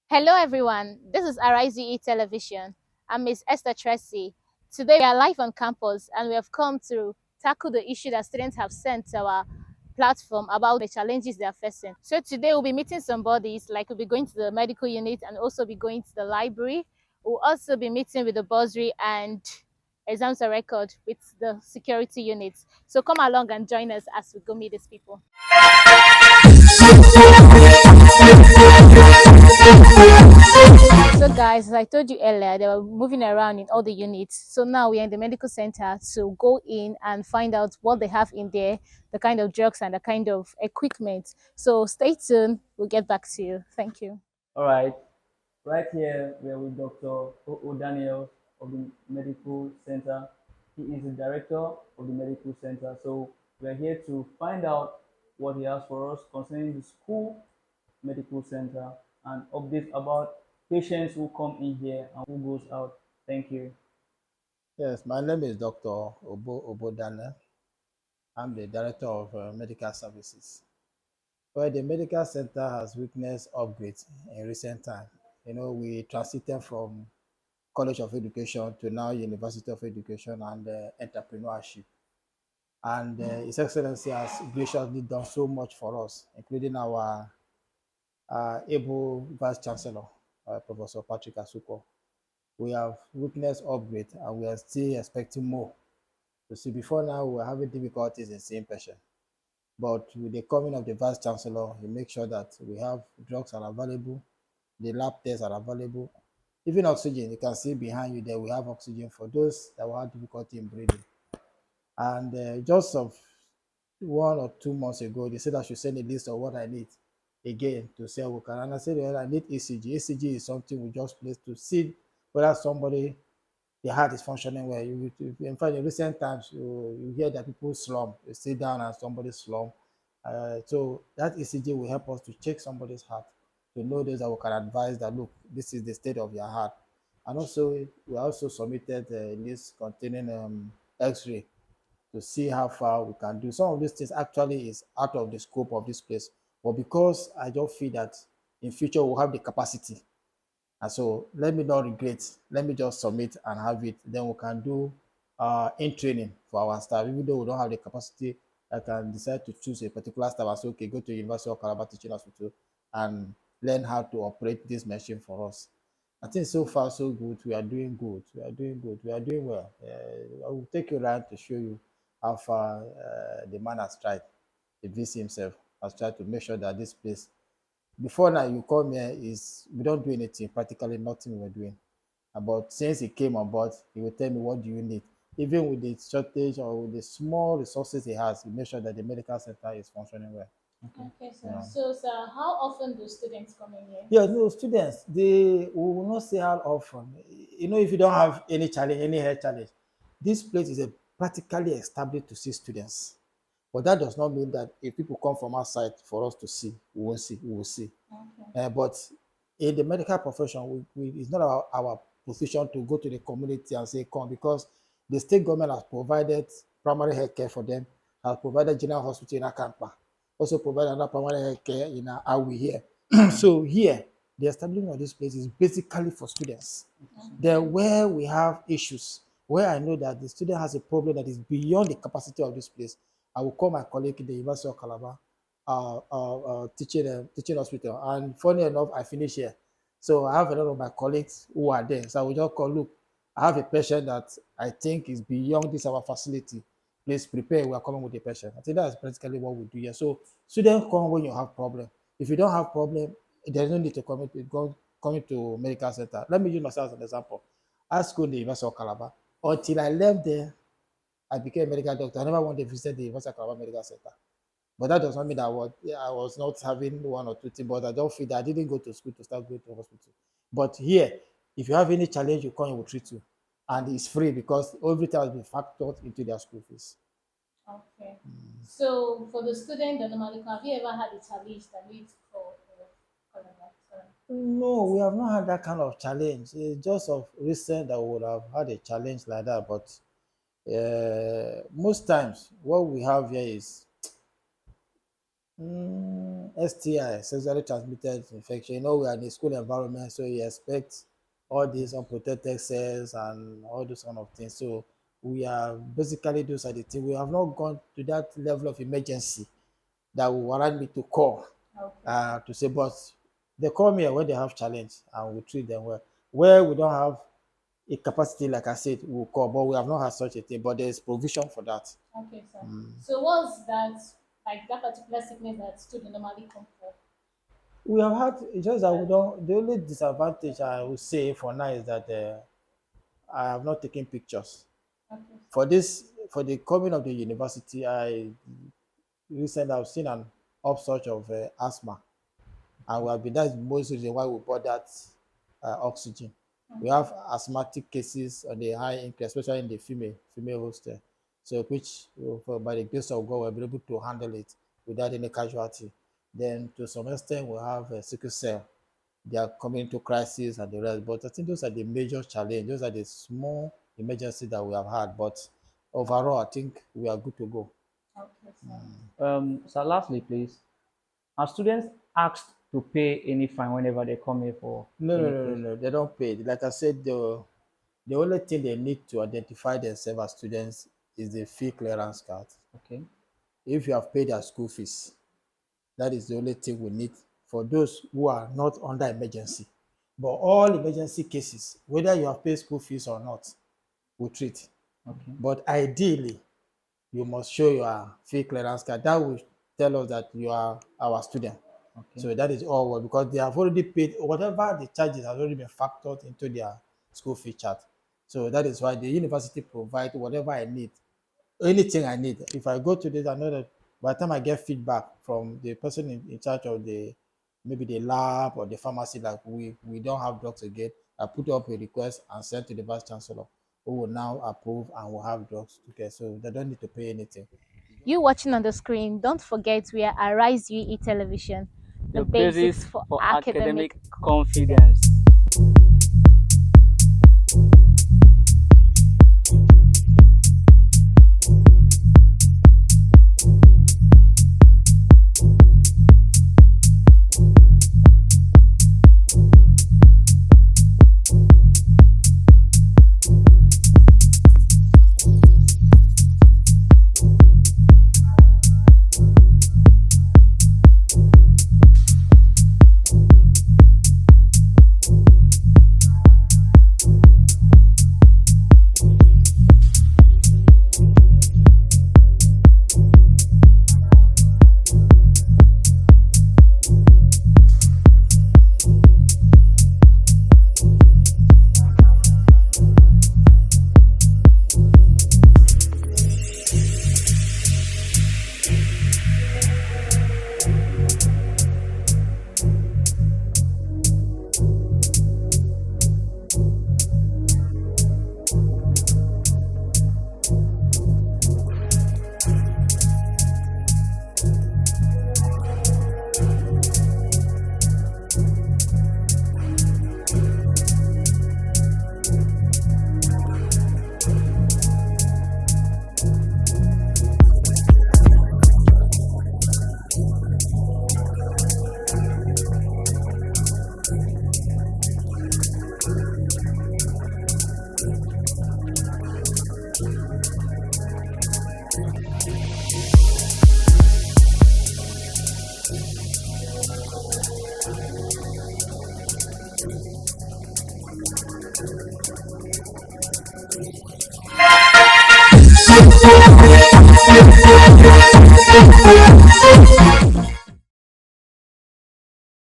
Hello, everyone. This is RIZE Television. I'm Miss Esther Tracy. Today, we are live on campus and we have come to tackle the issue that students have sent to our platform about the challenges they are facing. So, today, we'll be meeting some bodies, like we'll be going to the medical unit and also be going to the library. We'll also be meeting with the bursary and exams are record with the security units. So, come along and join us as we go meet these people. So guys, as I told you earlier, they were moving around in all the units. So now we are in the medical center to go in and find out what they have in there, the kind of drugs and the kind of equipment. So stay tuned. We'll get back to you. Thank you. All right, right here we are with Dr. O. Daniel of the Medical Center. He is the director of the Medical Center. So we're here to find out what he has for us concerning the school medical center and updates about patients who come in here and who goes out. Thank you. Yes, my name is Dr. Obodana. I'm the Director of Medical Services. Well, the medical center has witnessed upgrades in recent time. We transited from College of Education to now University of Education and Entrepreneurship. And His Excellency has graciously done so much for us, including our able Vice Chancellor, Professor Patrick Asuko. We have witnessed upgrade and we are still expecting more. You see, before now, we were having difficulties in seeing patients. But with the coming of the Vice Chancellor, he makes sure that we have drugs are available, the lab tests are available, even oxygen. You can see behind you there, we have oxygen for those that will have difficulty in breathing. And just of 1 or 2 months ago, they said I should send a list of what I need again to say we can. And I said, well, I need ECG. ECG is something we just place to see whether somebody the heart is functioning well. In fact, in recent times, you hear that people slump. You sit down and somebody slump. So that ECG will help us to check somebody's heart, to know those that we can advise that, look, this is the state of your heart. And also, we also submitted a list containing X-ray to see how far we can do. Some of these things actually is out of the scope of this place. But because I just feel that in future we'll have the capacity, and so let me not regret. Let me just submit and have it. Then we can do in training for our staff. Even though we don't have the capacity, I can decide to choose a particular staff and say, okay, go to University of Calabar Teaching Hospital and learn how to operate this machine for us. I think so far so good. We are doing good. We are doing good. We are doing well. I will take you around to show you how far the man has tried. The VC himself has tried to make sure that this place before now you come here is we don't do anything, practically nothing we're doing. But since he came on board, he will tell me what do you need. Even with the shortage or with the small resources he has, he makes sure that the medical center is functioning well. Okay, sir. Yeah. So, sir, how often do students come in here? Yeah, no, students, they will not say how often. If you don't have any challenge, any health challenge, this place is practically established to see students. But that does not mean that if people come from outside for us to see, we won't see, we will see. Okay. But in the medical profession, it's not our position to go to the community and say, come, because the state government has provided primary health care for them, has provided general hospital in Akampa, also provided another primary health care in Awi here. So here, the establishment of this place is basically for students. Then where we have issues, where I know that the student has a problem that is beyond the capacity of this place, I will call my colleague in the University of Calabar teaching hospital. And funny enough, I finish here. So I have a lot of my colleagues who are there. So I will just call, look, I have a patient that I think is beyond this our facility. Please prepare. We are coming with the patient. I think that's practically what we do here. So students come when you have problem. If you don't have problem, there's no need to come into medical center. Let me use myself as an example. I schooled in the University of Calabar. Until I left there, I became a medical doctor. I never wanted to visit the University of Calabar Medical Center. But that does not mean that I was not having one or two things, but I don't feel that I didn't go to school to start going to hospital. But here, if you have any challenge, you come, we will treat you. And it's free because everything has been factored into their school fees. Okay. So, for the student that normally come, have you ever had a challenge that leads for that? No, we have not had that kind of challenge. It's just of recent that we would have had a challenge like that. But most times, what we have here is STI, sexually transmitted infection. You know, we are in a school environment, so you expect all these Yes. unprotected cells and all those kind of things. So we are basically those are the things. We have not gone to that level of emergency that will warrant me to call to say, but they call me when they have challenge and we treat them well. Where we don't have a capacity, like I said, we'll call, but we have not had such a thing. But there is provision for that. Okay, sir. So what's that, like that particular sickness that students normally come for? We have had it's just that we don't. The only disadvantage I would say for now is that I have not taken pictures Okay, for this for the coming of the university. I recently I've seen an upsurge of asthma, and we have been that's most reason why we bought that oxygen. We have asthmatic cases on the high increase, especially in the female hostel. So which by the grace of God we'll be able to handle it without any casualty. Then to some extent we have sickle cell. They are coming into crisis and the rest. But I think those are the major challenge. Those are the small emergencies that we have had. But overall, I think we are good to go. okay, sir. So lastly, please, are students asked to pay any fine whenever they come here for No, no, any no, no, course? no. They don't pay. Like I said, the only thing they need to identify themselves as students is the fee clearance card. Okay. If you have paid their school fees, that is the only thing we need for those who are not under emergency. But all emergency cases, whether you have paid school fees or not, we treat. Okay. But ideally, you must show your fee clearance card. That will tell us that you are our student. Okay. So that is all well, because they have already paid whatever the charges has already been factored into their school fee chart. So that is why the university provides whatever I need, anything I need. If I go to this, I know that by the time I get feedback from the person in charge of the maybe the lab or the pharmacy, like we don't have drugs again, I put up a request and send to the vice chancellor, who will now approve and will have drugs to get. So they don't need to pay anything. You watching on the screen, don't forget we are Arise UE Television, the The basics basis for for academic academic confidence. confidence.